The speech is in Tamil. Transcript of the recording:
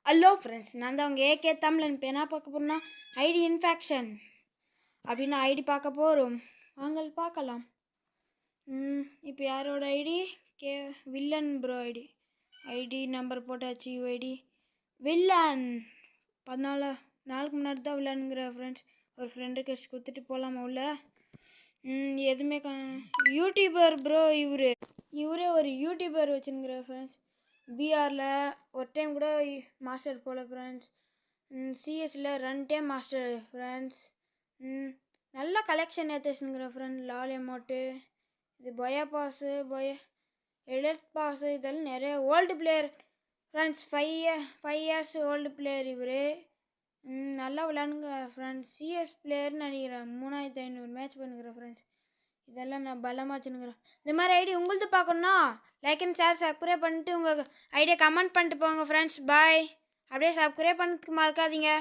ஹலோ ஃப்ரெண்ட்ஸ், நான் தான் உங்கள் ஏகே தமிழன். இப்போ என்ன பார்க்க போகிறோம்னா ஐடி இன்ஃபெக்ஷன் அப்படின்னு ஐடி பார்க்க போகிறோம். வாங்க பார்க்கலாம். இப்போ யாரோட ID? Villain bro ID number போட்டாச்சு. யூஐடி வில்லன் 14 நாளுக்கு முன்னாடி தான் வில்லனுங்கிற ஃப்ரெண்ட்ஸ். ஒரு ஃப்ரெண்டு கட்சி கொடுத்துட்டு போகலாமா உள்ள? எதுவுமே யூடியூபர் ப்ரோ. இவரே ஒரு யூடியூபர் வச்சுருங்கிற ஃப்ரெண்ட்ஸ். பிஆரில் ஒரு டைம் கூட மாஸ்டர் போல் ஃப்ரெண்ட்ஸ். சிஎஸ்சில் 2 time master friends. நல்ல கலெக்ஷன் ஏற்றுச்சுங்கிற ஃப்ரெண்ட். லால் அமௌண்ட்டு, இது பொயா பாஸு, எலட் பாஸு, இதெல்லாம் நிறைய old player friends. 5 years old player இவர். நல்லா விளாடுங்க ஃப்ரெண்ட்ஸ். சிஎஸ் பிளேயர்னு நினைக்கிறேன். 3500 மேட்ச் பண்ணுங்கிற ஃப்ரெண்ட்ஸ். இதெல்லாம் நான் பலமாக வச்சுன்னுக்கிறேன். இந்த மாதிரி ஐடி உங்களது பார்க்கணுன்னா லைக் அண்ட் ஷேர் சப்ஸ்கிரைப் பண்ணிட்டு உங்கள் ஐடியா கமெண்ட் பண்ணிட்டு போங்க ஃப்ரெண்ட்ஸ். பாய். அப்படியே சப்ஸ்கிரைப் பண்ணதுக்கு மறக்காதீங்க.